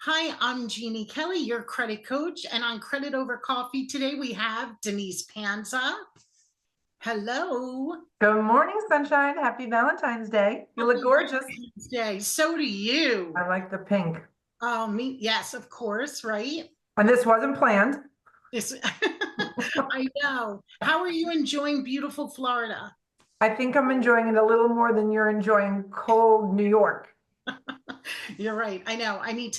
Hi, I'm Jeannie Kelly, your credit coach, and on Credit Over Coffee today we have Denise Panza. Hello. Good morning, sunshine. Happy Valentine's Day. You look Happy gorgeous. Valentine's Day. So do you. I like the pink. Oh, me, yes, of course, right? And this wasn't planned. This, I know. How are you enjoying beautiful Florida? I think I'm enjoying it a little more than you're enjoying cold New York. You're right. I know. I need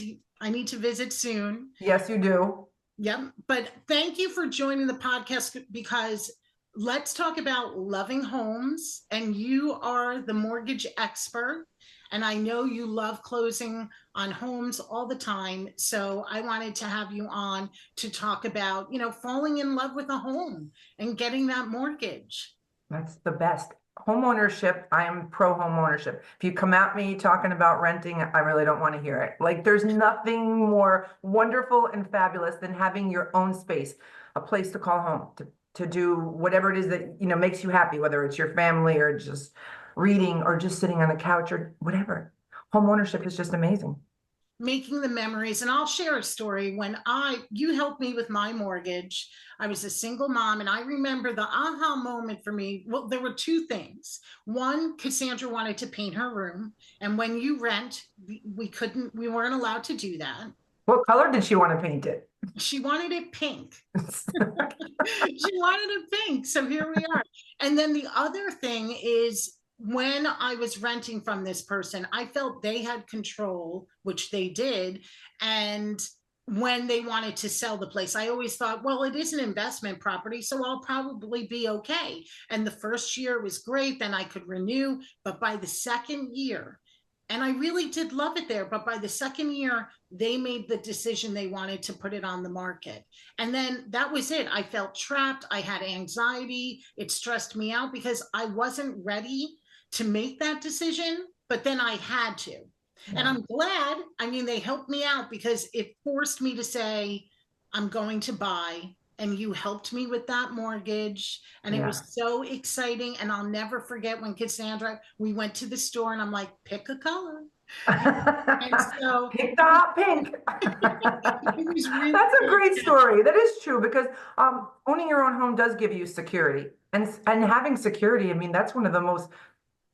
to visit soon. Yes, you do. Yep. But thank you for joining the podcast because let's talk about loving homes. And you are the mortgage expert. And I know you love closing on homes all the time. So I wanted to have you on to talk about, falling in love with a home and getting that mortgage. That's the best. Home ownership, I am pro home ownership. If you come at me talking about renting, I really don't want to hear it. Like there's nothing more wonderful and fabulous than having your own space, a place to call home, to do whatever it is that, makes you happy, whether it's your family or just reading or just sitting on the couch or whatever. Home ownership is just amazing. Making the memories. And I'll share a story. When you helped me with my mortgage, I was a single mom, and I remember the aha moment for me. Well, there were two things. One, Cassandra wanted to paint her room, and when you rent, we weren't allowed to do that. What color did she want to paint it? She wanted it pink. She wanted it pink, so here we are. And then the other thing is, when I was renting from this person, I felt they had control, which they did. And when they wanted to sell the place, I always thought, well, it is an investment property, so I'll probably be okay. And the first year was great, then I could renew. But by the second year, and I really did love it there, but by the second year, they made the decision they wanted to put it on the market. And then that was it. I felt trapped. I had anxiety. It stressed me out because I wasn't ready to make that decision, but then I had to. And Yeah. I'm glad, I mean, they helped me out because it forced me to say, I'm going to buy. And you helped me with that mortgage. And it Yeah. was so exciting. And I'll never forget when Cassandra, we went to the store and I'm like, pick a color. And so Pick the hot pink. it was really That's a good. great story. That is true because owning your own home does give you security. And having security, I mean, that's one of the most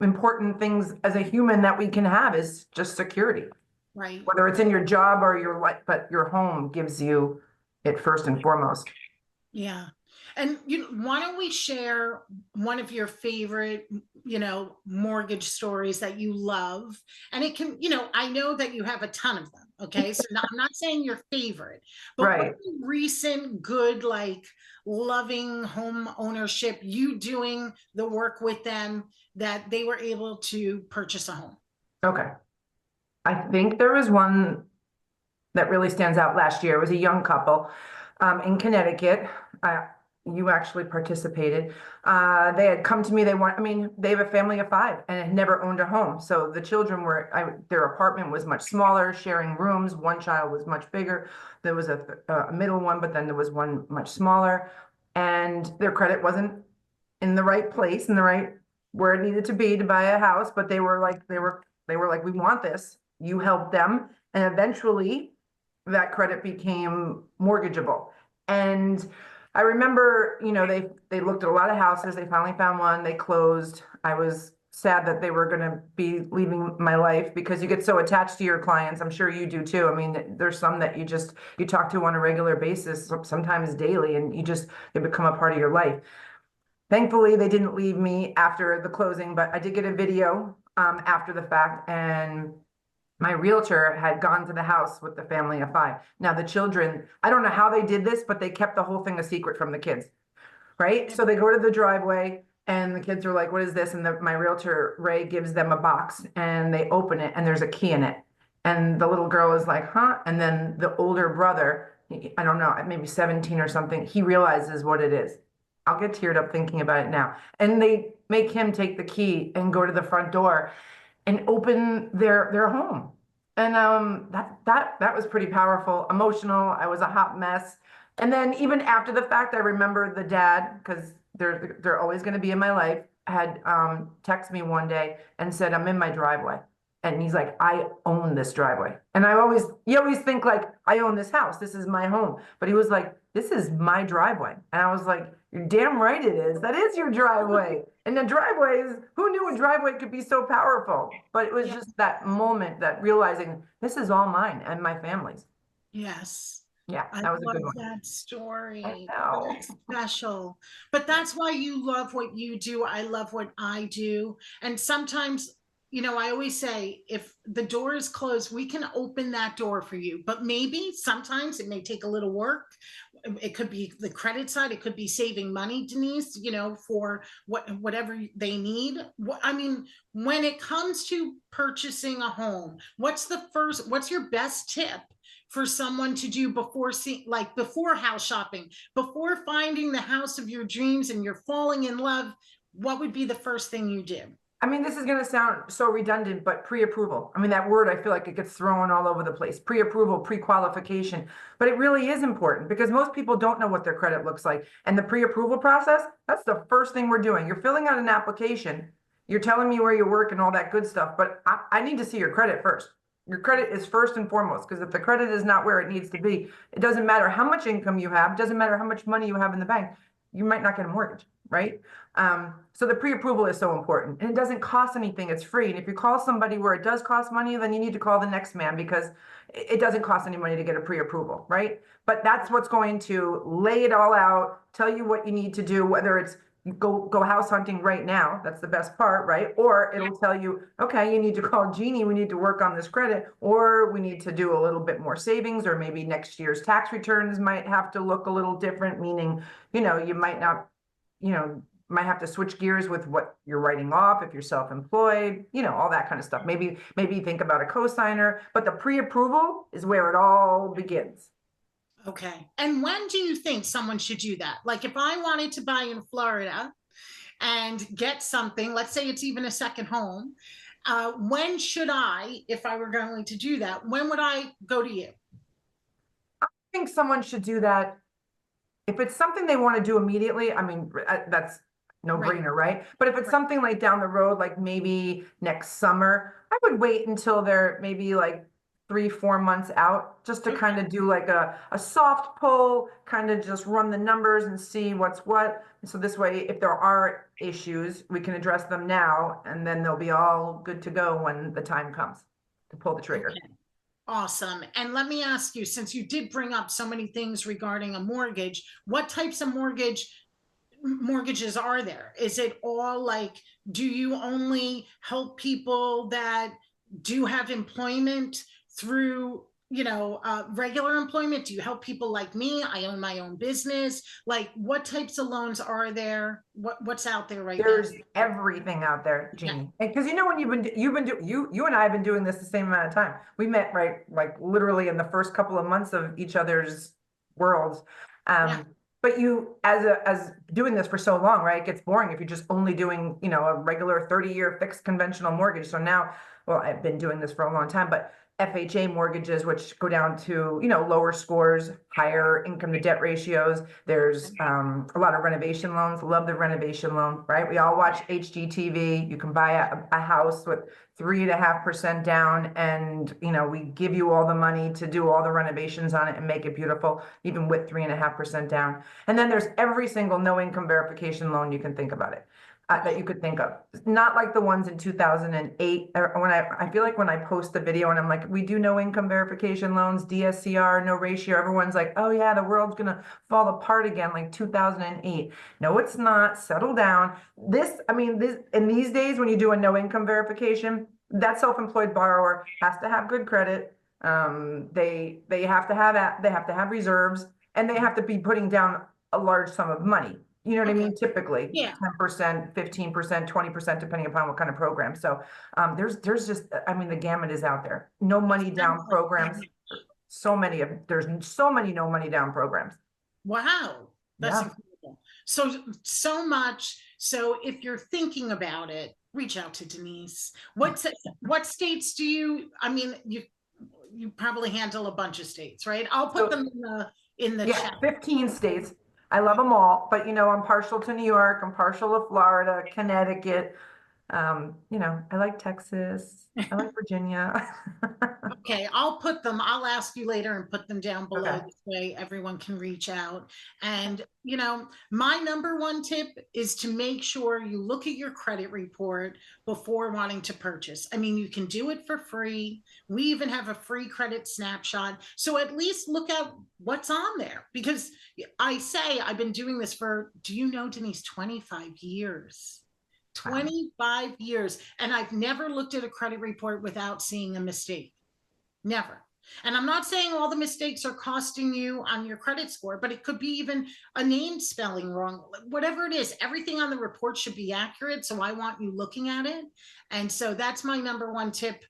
important things as a human that we can have is just security. Right. Whether it's in your job or your life, but your home gives you it first and foremost. Yeah. And why don't we share one of your favorite, mortgage stories that you love? And it can, I know that you have a ton of them. Okay. So I'm not saying your favorite, but what Right. recent good, like loving home ownership, you doing the work with them that they were able to purchase a home? Okay. I think there was one that really stands out last year. It was a young couple in Connecticut. You actually participated. They had come to me. They have a family of 5 and had never owned a home. So the children their apartment was much smaller, sharing rooms. One child was much bigger. There was a middle one, but then there was one much smaller. And their credit wasn't in the right place, in the right where it needed to be to buy a house. But they were like, we want this. You helped them. And eventually that credit became mortgageable. And I remember, they looked at a lot of houses. They finally found one. They closed. I was sad that they were going to be leaving my life because you get so attached to your clients. I'm sure you do too. I mean, there's some that you talk to on a regular basis, sometimes daily, and they become a part of your life. Thankfully, they didn't leave me after the closing, but I did get a video after the fact, and my realtor had gone to the house with the family of 5. Now the children, I don't know how they did this, but they kept the whole thing a secret from the kids, right? So they go to the driveway and the kids are like, what is this? And my realtor, Ray, gives them a box and they open it and there's a key in it. And the little girl is like, huh? And then the older brother, I don't know, maybe 17 or something, he realizes what it is. I'll get teared up thinking about it now. And they make him take the key and go to the front door and open their home. And that was pretty powerful, emotional. I was a hot mess. And then even after the fact, I remember the dad, because they're always going to be in my life, had text me one day and said, I'm in my driveway. And he's like, I own this driveway. And you always think like, I own this house. This is my home. But he was like, this is my driveway. And I was like, you're damn right it is. That is your driveway. And the driveways, who knew a driveway could be so powerful? But it was Yeah. just that moment, that realizing this is all mine and my family's. Yes. Yeah, I that was a love good one. that I story. know. That's special. But that's why you love what you do. I love what I do. And sometimes, I always say if the door is closed, we can open that door for you. But maybe sometimes it may take a little work. It could be the credit side, it could be saving money, Denise, for whatever they need. I mean, when it comes to purchasing a home, what's your best tip for someone to do before house shopping, before finding the house of your dreams and you're falling in love? What would be the first thing you do? I mean, this is going to sound so redundant, but pre-approval. I mean, that word, I feel like it gets thrown all over the place. Pre-approval, pre-qualification. But it really is important because most people don't know what their credit looks like. And the pre-approval process, that's the first thing we're doing. You're filling out an application. You're telling me where you work and all that good stuff. But I need to see your credit first. Your credit is first and foremost, because if the credit is not where it needs to be, it doesn't matter how much income you have, it doesn't matter how much money you have in the bank, you might not get a mortgage, right? So the pre-approval is so important, and it doesn't cost anything. It's free. And if you call somebody where it does cost money, then you need to call the next man, because it doesn't cost any money to get a pre-approval, right? But that's what's going to lay it all out, tell you what you need to do, whether it's go house hunting right now. That's the best part, right? Or it'll tell you, okay, you need to call Jeannie. We need to work on this credit, or we need to do a little bit more savings, or maybe next year's tax returns might have to look a little different, meaning, you might not, might have to switch gears with what you're writing off if you're self-employed, all that kind of stuff. Maybe think about a co-signer, but the pre-approval is where it all begins. Okay. And when do you think someone should do that? Like if I wanted to buy in Florida and get something, let's say it's even a second home, when should I, if I were going to do that, when would I go to you? I think someone should do that if it's something they want to do immediately. I mean, that's no brainer, right? But if it's something like down the road, like maybe next summer, I would wait until they're maybe like 3-4 months out, just to kind of do like a soft pull, kind of just run the numbers and see what's what. So this way, if there are issues, we can address them now, and then they'll be all good to go when the time comes to pull the trigger. Okay. Awesome. And let me ask you, since you did bring up so many things regarding a mortgage, what types of mortgages are there? Is it all like, do you only help people that do have employment through, regular employment? Do you help people like me? I own my own business. Like, what types of loans are there? What's out there right now? There's everything out there, Jeannie. Because when you and I have been doing this the same amount of time. We met right, like literally in the first couple of months of each other's worlds. But you, as doing this for so long, right, it gets boring if you're just only doing, a regular 30-year fixed conventional mortgage. So now, well, I've been doing this for a long time, but FHA mortgages, which go down to, lower scores, higher income to debt ratios. There's a lot of renovation loans. Love the renovation loan, right? We all watch HGTV. You can buy a house with 3.5% down, and we give you all the money to do all the renovations on it and make it beautiful, even with 3.5% down. And then there's every single no income verification loan you can think about it. That you could think of, not like the ones in 2008. When I feel like when I post the video and I'm like, we do no income verification loans, DSCR, no ratio, everyone's like, oh yeah, the world's gonna fall apart again, like 2008. No, it's not. Settle down. In these days, when you do a no income verification, that self-employed borrower has to have good credit. They have to have reserves, and they have to be putting down a large sum of money. You know what I mean? Typically, 10%, 15%, 20%, depending upon what kind of program. So there's just, the gamut is out there. No money down programs. There's so many no money down programs. Wow. That's incredible. So much. So if you're thinking about it, reach out to Denise. What states do you probably handle a bunch of states, right? I'll put them in the chat. 15 states. I love them all, but I'm partial to New York, I'm partial to Florida, Connecticut, You know, I like Texas. I like Virginia. Okay, I'll ask you later and put them down below. Okay. This way everyone can reach out. And, my number one tip is to make sure you look at your credit report before wanting to purchase. I mean, you can do it for free. We even have a free credit snapshot. So at least look at what's on there, because I've been doing this for, do you know, Denise, 25 years. Wow. 25 years. And I've never looked at a credit report without seeing a mistake. Never. And I'm not saying all the mistakes are costing you on your credit score, but it could be even a name spelling wrong, whatever it is. Everything on the report should be accurate. So I want you looking at it. And so that's my number one tip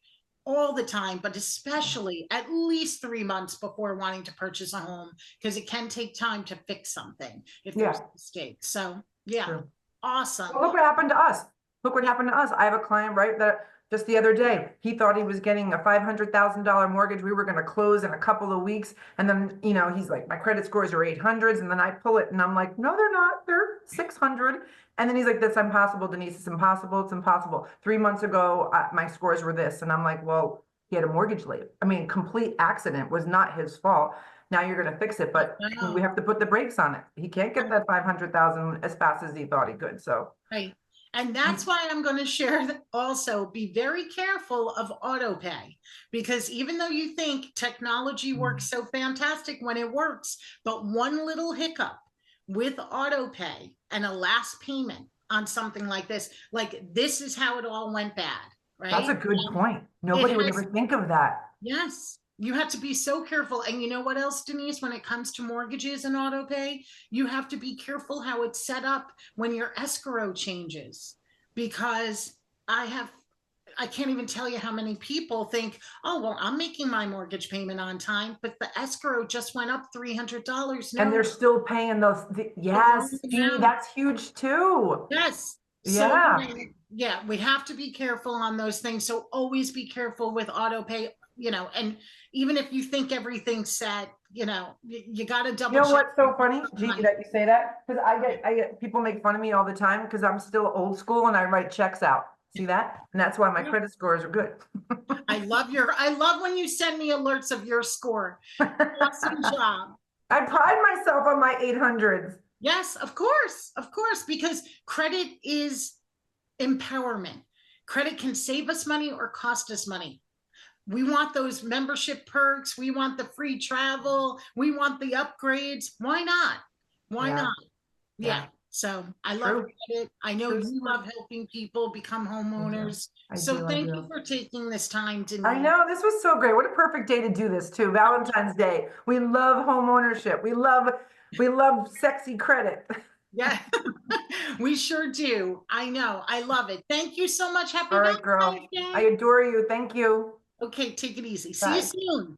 all the time, but especially at least 3 months before wanting to purchase a home, because it can take time to fix something if there's mistakes. So yeah, True. awesome. Well, look what happened to us. Look what happened to us. I have a client, right, that just the other day, he thought he was getting a $500,000 mortgage. We were going to close in a couple of weeks. And then, he's like, my credit scores are 800s. And then I pull it and I'm like, no, they're not. They're 600. And then he's like, that's impossible, Denise. It's impossible. It's impossible. 3 months ago, my scores were this. And I'm like, well, he had a mortgage late. I mean, complete accident, was not his fault. Now you're going to fix it, but we have to put the brakes on it. He can't get that 500,000 as fast as he thought he could. So. Right. And that's why I'm going to share that also, be very careful of auto pay, because even though you think technology works so fantastic when it works, but one little hiccup with auto pay and a last payment on something like this is how it all went bad, right? That's a good point. Nobody would ever think of that. Yes. You have to be so careful. And you know what else, Denise, when it comes to mortgages and auto pay, you have to be careful how it's set up when your escrow changes, because I can't even tell you how many people think, oh, well, I'm making my mortgage payment on time, but the escrow just went up $300. And they're still paying those. Yes. See, that's huge too. Yes. Yeah. So, yeah, we have to be careful on those things. So always be careful with auto pay, and even if you think everything's set, you got to double check. What's so funny, Gigi, that you say that? Because I get people make fun of me all the time because I'm still old school and I write checks out. See that? And that's why my credit scores are good. I love when you send me alerts of your score. Awesome job. I pride myself on my 800s. Yes, of course, because credit is empowerment. Credit can save us money or cost us money. We want those membership perks. We want the free travel. We want the upgrades. Why not? Why not? Yeah. So I love credit. I know you love helping people become homeowners. So thank you for taking this time, Denise. I know, this was so great. What a perfect day to do this too. Valentine's Day. We love home ownership. We love sexy credit. Yeah, we sure do. I know. I love it. Thank you so much. Happy All right, girl. Valentine's Day. I adore you. Thank you. Okay, take it easy. Bye. See you soon.